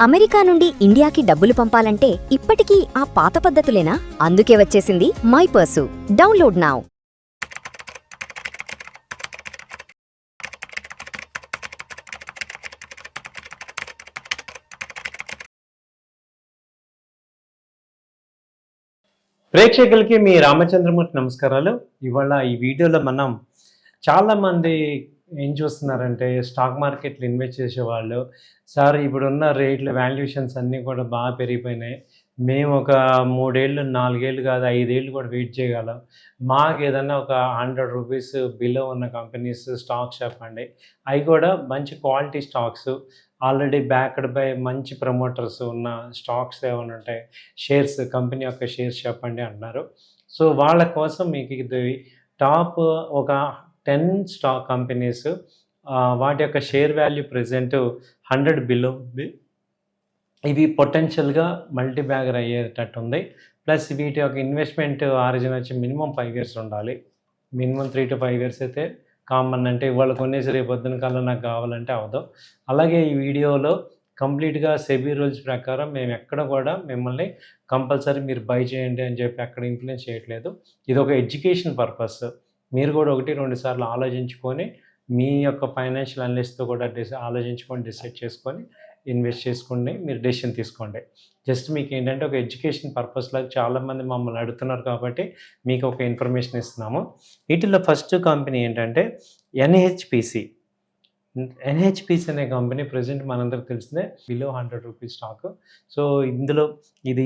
America నుండి ఇండియాకి డబ్బులు పంపాలంటే ఇప్పటికీ ఆ పాత పద్ధతులేనా? అందుకే వచ్చేసింది మైపర్సు. Download now. ప్రేక్షకులకి మీ రామచంద్రమూర్తి నమస్కారాలు. ఇవాళ ఈ వీడియోలో మనం చాలామంది ఏం చూస్తున్నారంటే స్టాక్ మార్కెట్లో ఇన్వెస్ట్ చేసేవాళ్ళు, సార్ ఇప్పుడున్న రేట్లు వాల్యుయేషన్స్ అన్నీ కూడా బాగా పెరిగిపోయినాయి, మేము ఒక 3 ఏళ్ళు 4 ఏళ్ళు కాదు 5 ఏళ్ళు కూడా వెయిట్ చేయగలం, మాకు ఏదన్నా ఒక ₹100 బిలో ఉన్న కంపెనీస్ స్టాక్స్ చెప్పండి, అవి కూడా మంచి quality stocks already backed by మంచి ప్రమోటర్స్ ఉన్న స్టాక్స్ ఏమైనా ఉంటాయి, షేర్స్ కంపెనీ యొక్క షేర్స్ చెప్పండి అంటున్నారు. సో వాళ్ళ కోసం మీకు ఇది టాప్ ఒక 10 స్టాక్ కంపెనీస్, వాటి యొక్క షేర్ వాల్యూ ప్రెజెంట్ 100 బిలో ఉంది. ఇవి పొటెన్షియల్గా మల్టీ బ్యాగర్ అయ్యేటట్టు ఉంది. ప్లస్ వీటి యొక్క ఇన్వెస్ట్మెంట్ ఆరిజిన్ వచ్చి మినిమం 5 years ఉండాలి. మినిమం 3 to 5 years అయితే కామన్. అంటే ఇవాళ కొనేసి రేపు పొద్దున కల్లా నాకు కావాలంటే అవదు. అలాగే ఈ వీడియోలో కంప్లీట్గా సెబీ రూల్స్ ప్రకారం మేము ఎక్కడ కూడా మిమ్మల్ని కంపల్సరీ మీరు బై చేయండి అని చెప్పి ఎక్కడ ఇన్ఫ్లుయెన్స్ చేయట్లేదు. ఇది ఒక ఎడ్యుకేషన్ పర్పస్. మీరు కూడా 1-2 సార్లు ఆలోచించుకొని మీ యొక్క ఫైనాన్షియల్ అనలిస్ట్తో కూడా ఆలోచించుకొని డిసైడ్ చేసుకొని ఇన్వెస్ట్ చేసుకోండి, మీరు డెసిషన్ తీసుకోండి. జస్ట్ మీకు ఏంటంటే ఒక ఎడ్యుకేషన్ పర్పస్ లాగా చాలామంది మమ్మల్ని అడుగుతున్నారు కాబట్టి మీకు ఒక ఇన్ఫర్మేషన్ ఇస్తున్నాము. వీటిలో ఫస్ట్ కంపెనీ ఏంటంటే ఎన్హెచ్పిసి. ఎన్హెచ్పిసి అనే కంపెనీ ప్రజెంట్ మనందరికి తెలిసిందే బిలో ₹100 స్టాక్. సో ఇందులో ఇది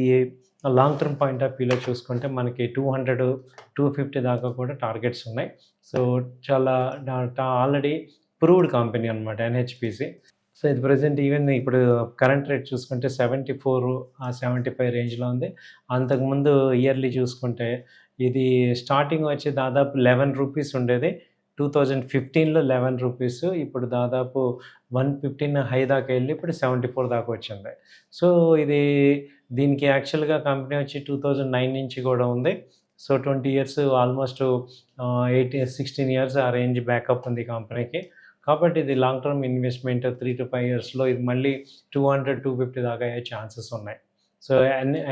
లాంగ్ టర్మ్ పాయింట్ ఆఫ్ వ్యూలో చూసుకుంటే మనకి 200-250 దాకా కూడా టార్గెట్స్ ఉన్నాయి. సో చాలా ఆల్రెడీ ప్రూవ్డ్ కంపెనీ అనమాట ఎన్హెచ్పిసి. సో ఇది ప్రజెంట్ ఈవెన్ ఇప్పుడు కరెంట్ రేట్ చూసుకుంటే 74-75 రేంజ్లో ఉంది. అంతకుముందు ఇయర్లీ చూసుకుంటే ఇది స్టార్టింగ్ వచ్చి దాదాపు ₹11 ఉండేది. 2015లో ₹11, ఇప్పుడు దాదాపు 115 హై దాకా వెళ్ళి ఇప్పుడు 74 దాకా వచ్చింది. సో ఇది దీనికి యాక్చువల్గా కంపెనీ వచ్చి 2009 నుంచి కూడా ఉంది. సో 20 years ఆల్మోస్ట్ 16 years ఆ రేంజ్ బ్యాకప్ ఉంది కంపెనీకి. కాబట్టి ఇది లాంగ్ టర్మ్ ఇన్వెస్ట్మెంట్ 3 to 5 yearsలో ఇది మళ్ళీ 200-250 దాకా అయ్యే ఛాన్సెస్ ఉన్నాయి. So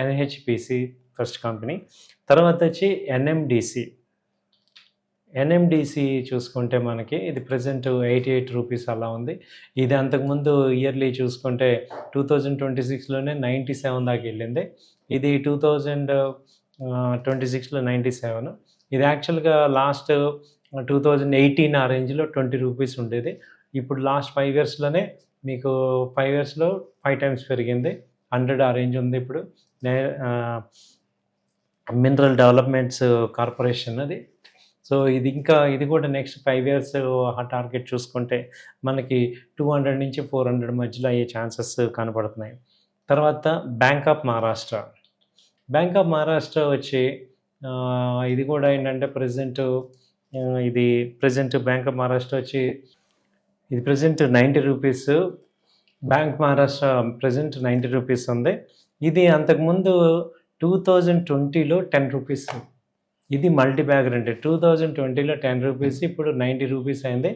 NHPC first company. తర్వాత వచ్చి ఎన్ఎండిసి చూసుకుంటే మనకి ఇది ప్రజెంట్ ₹88 అలా ఉంది. ఇది అంతకుముందు ఇయర్లీ చూసుకుంటే 2026లోనే 97 దాకా వెళ్ళింది. ఇది 2026లో 97. ఇది యాక్చువల్గా లాస్ట్ 2018 ఆ రేంజ్లో ₹20 ఉండేది. ఇప్పుడు లాస్ట్ 5 yearsలోనే మీకు 5 yearsలో 5 times పెరిగింది. 100 ఆ రేంజ్ ఉంది ఇప్పుడు. మినరల్ డెవలప్మెంట్స్ కార్పొరేషన్ అది. సో ఇది కూడా నెక్స్ట్ 5 years ఆ టార్గెట్ చూసుకుంటే మనకి 200-400 మధ్యలో అయ్యే ఛాన్సెస్ కనపడుతున్నాయి. తర్వాత బ్యాంక్ ఆఫ్ మహారాష్ట్ర వచ్చి ఇది కూడా ఏంటంటే ప్రజెంట్ బ్యాంక్ ఆఫ్ మహారాష్ట్ర వచ్చి ఇది ప్రజెంట్ ₹90. బ్యాంక్ మహారాష్ట్ర ప్రజెంట్ ₹90 ఉంది. ఇది అంతకుముందు 2020లో ₹10. ఇది మల్టీ బ్యాగర్ అంటే 2020లో ₹10, ఇప్పుడు ₹90 అయింది.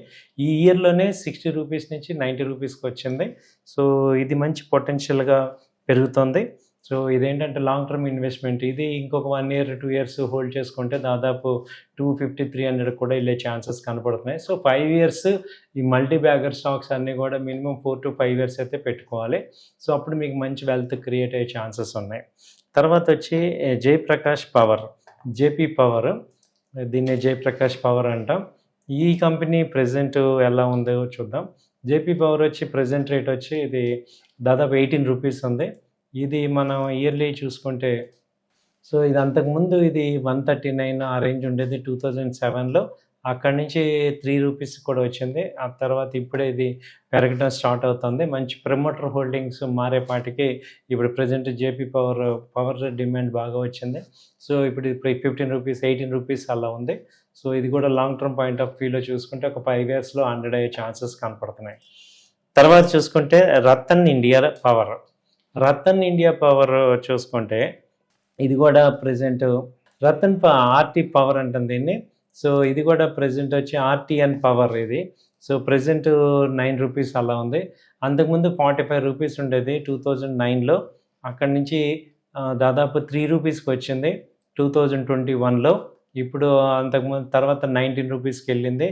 ఈ ఇయర్లోనే ₹60 నుంచి ₹90కి వచ్చింది. సో ఇది మంచి పొటెన్షియల్గా పెరుగుతుంది. సో ఇదేంటంటే లాంగ్ టర్మ్ ఇన్వెస్ట్మెంట్. ఇది ఇంకొక 1 year 2 years హోల్డ్ చేసుకుంటే దాదాపు 250-300 కూడా వెళ్ళే ఛాన్సెస్ కనపడుతున్నాయి. సో 5 years ఈ మల్టీ బ్యాగర్ స్టాక్స్ అన్నీ కూడా మినిమం 4 to 5 years అయితే పెట్టుకోవాలి. సో అప్పుడు మీకు మంచి వెల్త్ క్రియేట్ అయ్యే ఛాన్సెస్ ఉన్నాయి. తర్వాత వచ్చి జేపీ పవర్, దీన్ని జయప్రకాష్ పవర్ అంటాం. ఈ కంపెనీ ప్రజెంట్ ఎలా ఉందో చూద్దాం. జేపీ పవర్ వచ్చి ప్రజెంట్ రేట్ వచ్చి ఇది దాదాపు ₹18 ఉంది. ఇది మనం ఇయర్లీ చూసుకుంటే సో ఇది అంతకుముందు ఇది 139 ఆ రేంజ్ ఉండేది 2007లో. అక్కడి నుంచి ₹3 కూడా వచ్చింది. ఆ తర్వాత ఇప్పుడే ఇది పెరగడం స్టార్ట్ అవుతుంది. మంచి ప్రమోటర్ హోల్డింగ్స్ మారేపాటికి ఇప్పుడు ప్రజెంట్ జేపీ పవర్ డిమాండ్ బాగా వచ్చింది. సో ఇప్పుడు ₹15, ₹18 అలా ఉంది. సో ఇది కూడా లాంగ్ టర్మ్ పాయింట్ ఆఫ్ వ్యూలో చూసుకుంటే ఒక 5 yearsలో 100 అయ్యే ఛాన్సెస్ కనపడుతున్నాయి. తర్వాత చూసుకుంటే రతన్ ఇండియా పవర్ చూసుకుంటే ఇది కూడా ప్రజెంట్ ఆర్టీ పవర్ అంటుంది దీన్ని. సో ఇది కూడా ప్రజెంట్ వచ్చి ఆర్టీఎన్ పవర్ ఇది. సో ప్రజెంట్ ₹9 అలా ఉంది. అంతకుముందు 45 రూపీస్ ఉండేది 2009లో. అక్కడి నుంచి దాదాపు 3 రూపీస్కి వచ్చింది 2021లో. ఇప్పుడు అంతకుముందు తర్వాత 19 రూపీస్కి వెళ్ళింది.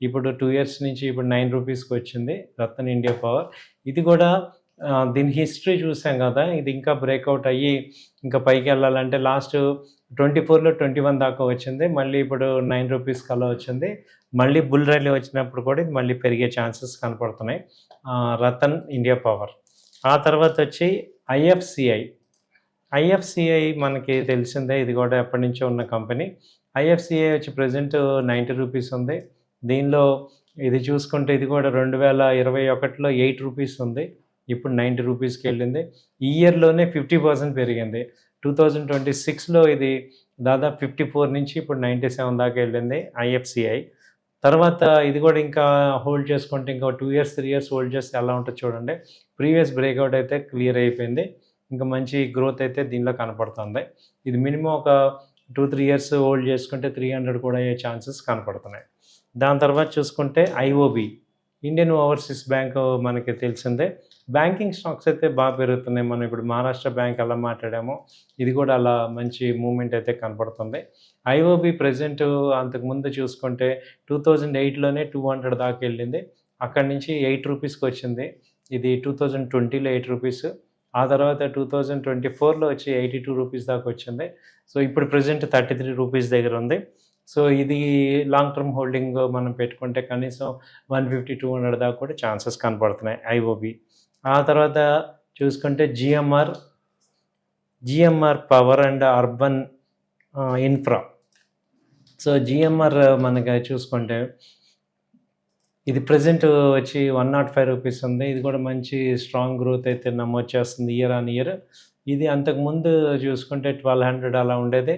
ఇప్పుడు 2 ఇయర్స్ నుంచి ఇప్పుడు 9 రూపీస్కి వచ్చింది రతన్ ఇండియా పవర్. ఇది కూడా దీని హిస్టరీ చూసాం కదా, ఇది ఇంకా బ్రేక్అవుట్ అయ్యి ఇంకా పైకి వెళ్ళాలంటే లాస్ట్ 24లో 21 దాకా వచ్చింది. మళ్ళీ ఇప్పుడు 9 రూపీస్కి అలా వచ్చింది. మళ్ళీ బుల్ ర్యాలీ వచ్చినప్పుడు కూడా ఇది మళ్ళీ పెరిగే ఛాన్సెస్ కనపడుతున్నాయి రతన్ ఇండియా పవర్. ఆ తర్వాత వచ్చి ఐఎఫ్సిఐ మనకి తెలిసిందే, ఇది కూడా ఎప్పటి నుంచో ఉన్న కంపెనీ. ఐఎఫ్సిఐ వచ్చి ప్రజెంట్ 90 రూపీస్ ఉంది. దీనిలో ఇది చూసుకుంటే ఇది కూడా 2021లో 8 రూపీస్ ఉంది, ఇప్పుడు 90 రూపీస్కి వెళ్ళింది. ఈ ఇయర్లోనే 50% పెరిగింది. 2026లో ఇది దాదాపు 54 నుంచి ఇప్పుడు 97 దాకా వెళ్ళింది ఐఎఫ్సిఐ. తర్వాత ఇది కూడా ఇంకా హోల్డ్ చేసుకుంటే ఇంకా 2 ఇయర్స్ 3 ఇయర్స్ హోల్డ్ చేస్తే ఎలా ఉంటుందో చూడండి. ప్రీవియస్ బ్రేక్అవుట్ అయితే క్లియర్ అయిపోయింది. ఇంకా మంచి గ్రోత్ అయితే దీనిలో కనపడుతుంది. ఇది మినిమం ఒక 2-3 ఇయర్స్ హోల్డ్ చేసుకుంటే 300 కూడా అయ్యే ఛాన్సెస్ కనపడుతున్నాయి. దాని తర్వాత చూసుకుంటే ఐఓబి, ఇండియన్ ఓవర్సీస్ బ్యాంక్ మనకి తెలిసిందే. బ్యాంకింగ్ స్టాక్స్ అయితే బాగా పెరుగుతున్నాయి. మనం ఇప్పుడు మహారాష్ట్ర బ్యాంక్ ఎలా మాట్లాడామో ఇది కూడా అలా మంచి మూమెంట్ అయితే కనపడుతుంది. ఐఓబి ప్రజెంట్ అంతకుముందు చూసుకుంటే 2008లోనే 200 దాకా వెళ్ళింది. అక్కడి నుంచి 8 రూపీస్కి వచ్చింది. ఇది 2020లో 8 రూపీస్. ఆ తర్వాత 2024లో వచ్చి 82 రూపీస్ దాకా వచ్చింది. సో ఇప్పుడు ప్రజెంట్ 33 రూపీస్ దగ్గర ఉంది. సో ఇది లాంగ్ టర్మ్ హోల్డింగ్ మనం పెట్టుకుంటే కనీసం 150-200 దాకా కూడా ఛాన్సెస్ కనపడుతున్నాయి ఐఓబి. ఆ తర్వాత చూసుకుంటే GMR power and urban infra. So GMR మనకి చూసుకుంటే ఇది ప్రజెంట్ వచ్చి 105 రూపీస్ ఉంది. ఇది కూడా మంచి స్ట్రాంగ్ గ్రోత్ అయితే నమోదు చేస్తుంది ఇయర్ ఆన్ ఇయర్. ఇది అంతకుముందు చూసుకుంటే 1200 అలా ఉండేది.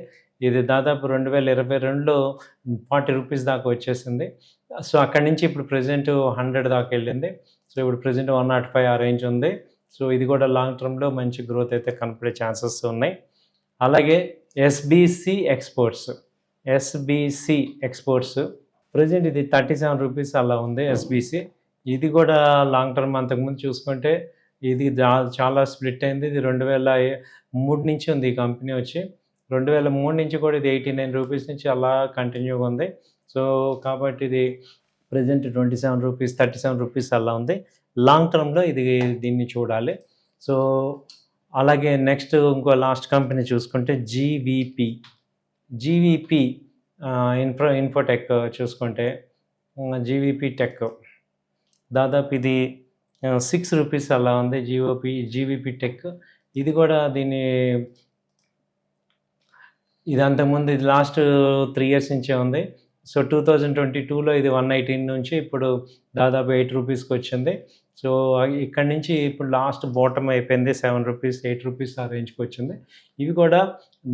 ఇది దాదాపు 2022లో 40 రూపీస్ దాకా వచ్చేసింది. సో అక్కడి నుంచి ఇప్పుడు ప్రజెంట్ 100 దాకా వెళ్ళింది. సో ఇప్పుడు ప్రజెంట్ 105 ఆ రేంజ్ ఉంది. సో ఇది కూడా లాంగ్ టర్మ్లో మంచి గ్రోత్ అయితే కనపడే ఛాన్సెస్ ఉన్నాయి. అలాగే ఎస్బీసీ ఎక్స్పోర్ట్స్ ప్రజెంట్ ఇది 37 రూపీస్ అలా ఉంది ఎస్బీసీ. ఇది కూడా లాంగ్ టర్మ్ అంతకుముందు చూసుకుంటే ఇది చాలా స్ప్లిట్ అయింది. ఇది 2003 నుంచి ఉంది ఈ కంపెనీ వచ్చి. 2003 నుంచి కూడా ఇది 89 రూపీస్ నుంచి అలా కంటిన్యూగా ఉంది. సో కాబట్టి ఇది ప్రజెంట్ 27 రూపీస్ 37 రూపీస్ అలా ఉంది. లాంగ్ టర్మ్లో దీన్ని చూడాలి. సో అలాగే నెక్స్ట్ ఇంకో లాస్ట్ కంపెనీ చూసుకుంటే జీవీపీ ఇన్ఫోటెక్ చూసుకుంటే జీవీపీ టెక్ దాదాపు ఇది 6 రూపీస్ అలా ఉంది. జీవీపీ టెక్ ఇది కూడా ఇది అంతకుముందు ఇది లాస్ట్ 3 ఇయర్స్ నుంచే ఉంది. సో 2022లో ఇది 118 నుంచి ఇప్పుడు దాదాపు 8 రూపీస్కి వచ్చింది. సో ఇక్కడ నుంచి ఇప్పుడు లాస్ట్ బాటమ్ అయిపోయింది 7 రూపీస్ 8 రూపీస్ ఆ రేంజ్కి వచ్చింది. ఇవి కూడా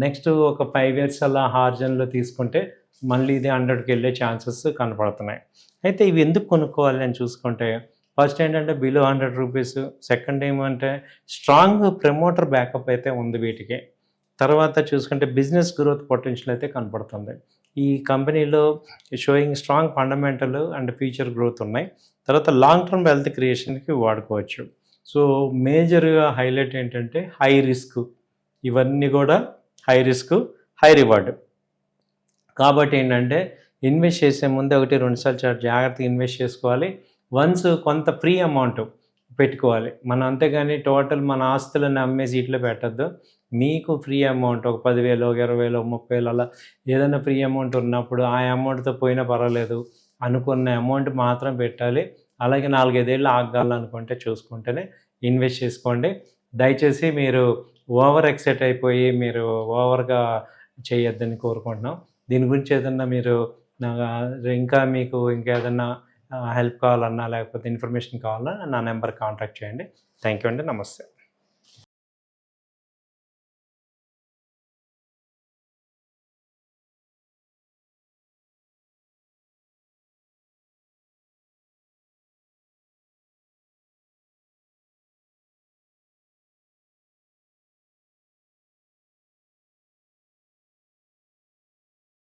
నెక్స్ట్ ఒక 5 ఇయర్స్ అలా హార్జన్లో తీసుకుంటే మళ్ళీ ఇది 100కి వెళ్ళే ఛాన్సెస్ కనపడుతున్నాయి. అయితే ఇవి ఎందుకు కొనుక్కోవాలి అని చూసుకుంటే ఫస్ట్ ఏంటంటే బిలో 100 రూపీస్, సెకండ్ ఏమంటే స్ట్రాంగ్ ప్రమోటర్ బ్యాకప్ అయితే ఉంది వీటికి. తర్వాత చూసుకుంటే బిజినెస్ గ్రోత్ పొటెన్షియల్ అయితే కనపడుతుంది. ఈ కంపెనీలో showing strong fundamental and future growth ఉన్నాయి. తర్వాత లాంగ్ టర్మ్ వెల్త్ క్రియేషన్కి వాడుకోవచ్చు. సో మేజర్గా హైలైట్ ఏంటంటే హై రిస్క్, ఇవన్నీ కూడా హై రిస్క్ హై రివార్డ్. కాబట్టి ఏంటంటే ఇన్వెస్ట్ చేసే ముందు 1-2 సార్లు చాలా జాగ్రత్తగా ఇన్వెస్ట్ చేసుకోవాలి. వన్స్ కొంత ఫ్రీ అమౌంట్ పెట్టుకోవాలి మనం, అంతేగాని టోటల్ మన ఆస్తులను అమ్మేసి ఇట్లా పెట్టద్దు. మీకు ఫ్రీ అమౌంట్ ఒక 10,000 20,000 30,000 అలా ఏదైనా ఫ్రీ అమౌంట్ ఉన్నప్పుడు ఆ అమౌంట్తో పోయినా పర్వాలేదు అనుకున్న అమౌంట్ మాత్రం పెట్టాలి. అలాగే 4-5 ఏళ్ళు ఆగాలనుకుంటే చూసుకుంటేనే ఇన్వెస్ట్ చేసుకోండి. దయచేసి మీరు ఓవర్ ఎక్సైట్ అయిపోయి మీరు ఓవర్గా చేయొద్దని కోరుకుంటున్నాం. దీని గురించి ఏదన్నా మీరు ఇంకా మీకు ఇంకేదన్నా హెల్ప్ కావాలన్నా లేకపోతే ఇన్ఫర్మేషన్ కావాలన్నా నా నెంబర్ కాంటాక్ట్ చేయండి. థ్యాంక్ యూ అండి. నమస్తే.